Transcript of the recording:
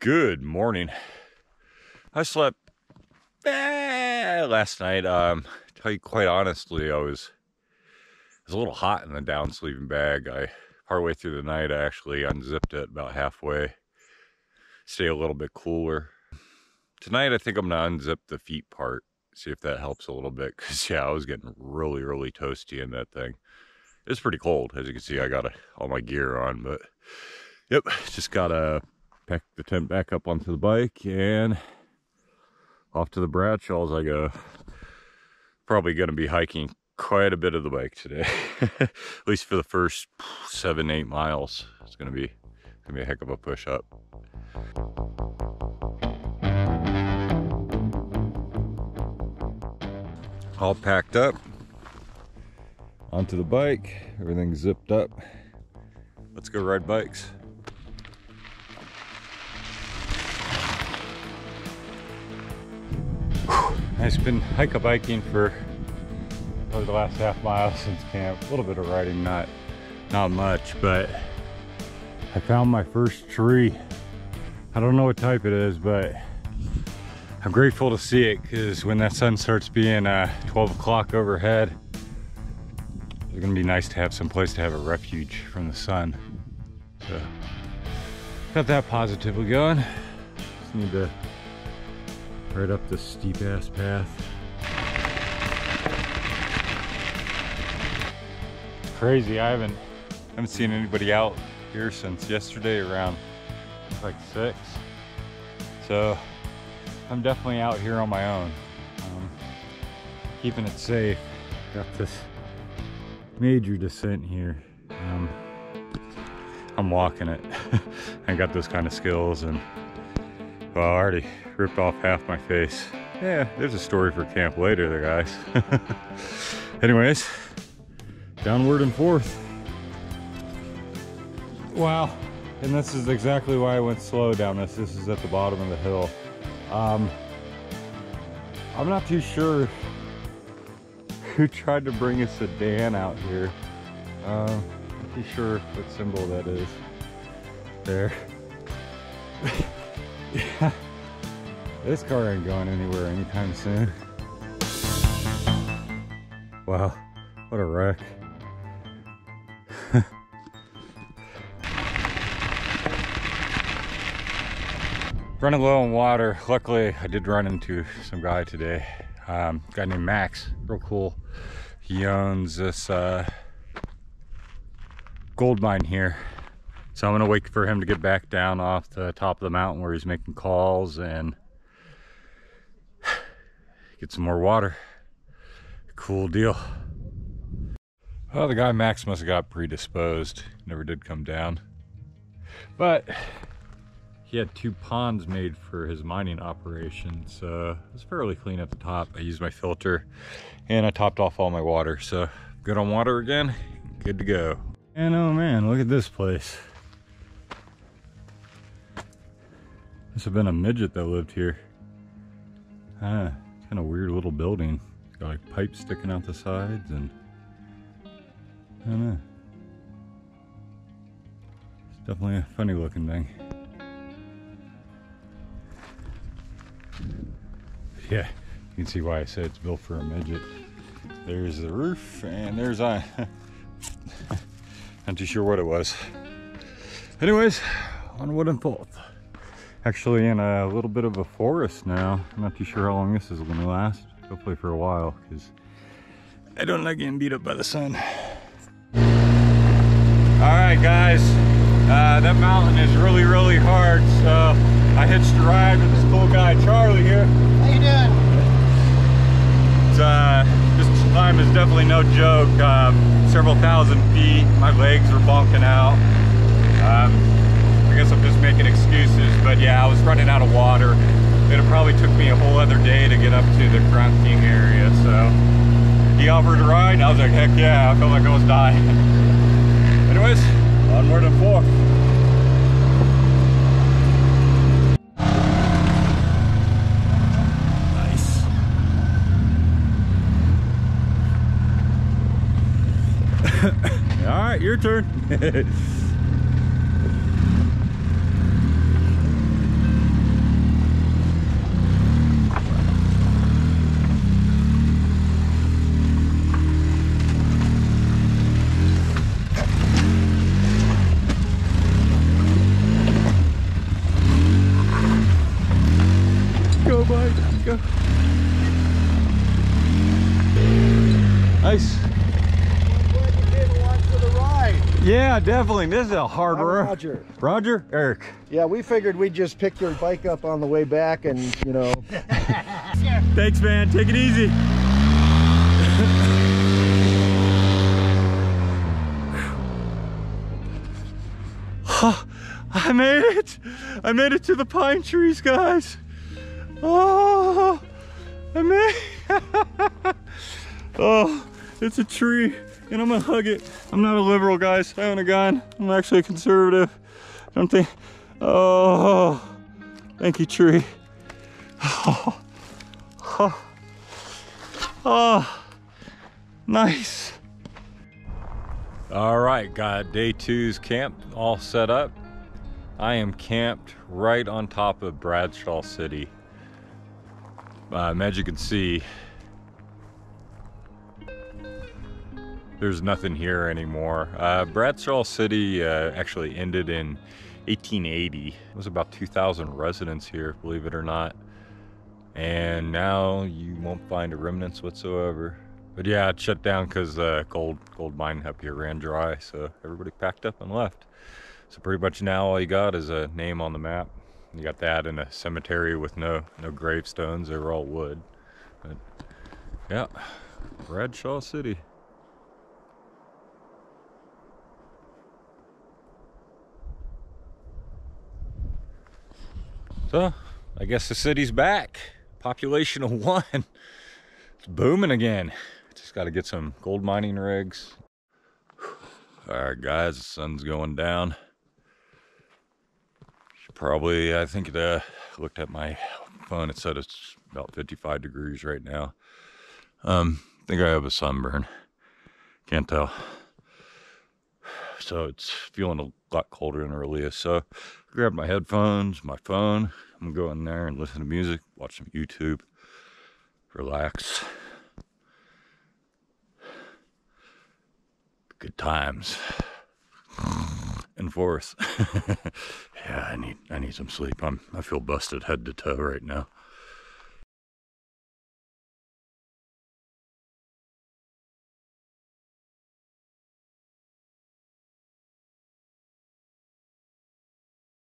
Good morning. I slept last night. Tell you quite honestly, it was a little hot in the down sleeping bag. Partway through the night, I actually unzipped it about halfway, stay a little bit cooler. Tonight, I think I'm gonna unzip the feet part, see if that helps a little bit. Cause yeah, I was getting really toasty in that thing. It's pretty cold, as you can see. I got all my gear on, but yep, just gotta pack the tent back up onto the bike and off to the Bradshaws I go. Probably gonna be hiking quite a bit of the bike today, at least for the first 7-8 miles. It's gonna be a heck of a push up. All packed up onto the bike, everything's zipped up. Let's go ride bikes. I've been biking for over the last half mile since camp. A little bit of riding, not much, but I found my first tree. I don't know what type it is, but I'm grateful to see it, because when that sun starts being 12 o'clock overhead, it's gonna be nice to have some place to have a refuge from the sun. So got that positively going. Just need to right up this steep ass path. It's crazy. I haven't seen anybody out here since yesterday around like 6. So I'm definitely out here on my own, keeping it safe. Got this major descent here. I'm walking it. I got those kind of skills, and well, I already ripped off half my face. Yeah, there's a story for camp later there, guys. Anyways, downward and forth. Wow, and this is exactly why I went slow down this. This is at the bottom of the hill. I'm not too sure who tried to bring a sedan out here. Not too sure what symbol that is there. Yeah, this car ain't going anywhere anytime soon. Wow, what a wreck. Running low on water. Luckily, I did run into some guy today. Guy named Max, real cool. He owns this gold mine here. So I'm gonna wait for him to get back down off the top of the mountain where he's making calls and get some more water. Cool deal. Well, the guy Max must have got predisposed. Never did come down. But he had 2 ponds made for his mining operation, so it was fairly clean at the top. I used my filter and I topped off all my water, so good on water again, good to go. And oh man, look at this place. Must have been a midget that lived here. Kind of weird little building. It's got like pipes sticking out the sides, and I don't know. It's definitely a funny looking thing. Yeah, you can see why I said it's built for a midget. There's the roof, and there's not too sure what it was. Anyways, onward and forth. Actually in a little bit of a forest now. I'm not too sure how long this is going to last. Hopefully for a while, because I don't like getting beat up by the sun. Alright guys, that mountain is really hard, so I hitched a ride with this cool guy Charlie here. How you doing? This climb is definitely no joke. Several thousand feet, my legs were bonking out. I guess I'm just making excuses, but yeah, I was running out of water. It probably took me a whole other day to get up to the Crown King area, so he offered a ride, and I was like, heck yeah, I felt like I was dying. Anyways, onward and forth. Nice. All right, your turn. go. Nice. Yeah, definitely. This is a hard road. Roger. Roger? Eric. Yeah, we figured we'd just pick your bike up on the way back and, you know. Thanks, man. Take it easy. I made it. I made it to the pine trees, guys. Oh, I made it. Oh, it's a tree. And I'm gonna hug it. I'm not a liberal, guys. I own a gun. I'm actually a conservative. Don't think. Oh, thank you, tree. Oh, oh, oh, nice. All right, got day 2's camp all set up. I am camped right on top of Bradshaw City. As you can see, there's nothing here anymore. Bradshaw City actually ended in 1880. It was about 2,000 residents here, believe it or not. And now you won't find a remnants whatsoever. But yeah, it shut down because the gold mine up here ran dry, so everybody packed up and left. So pretty much now all you got is a name on the map. You got that in a cemetery with no gravestones. They were all wood. But yeah, Bradshaw City. So, I guess the city's back. Population of 1. It's booming again. Just got to get some gold mining rigs. Alright guys, the sun's going down. Probably, I think it looked at my phone, it said it's about 55 degrees right now. I think I have a sunburn. Can't tell. So it's feeling a lot colder than earlier. So I grabbed my headphones, my phone. I'm gonna go in there and listen to music, watch some YouTube, relax. Good times. And forth. Yeah, I need some sleep. I feel busted head to toe right now.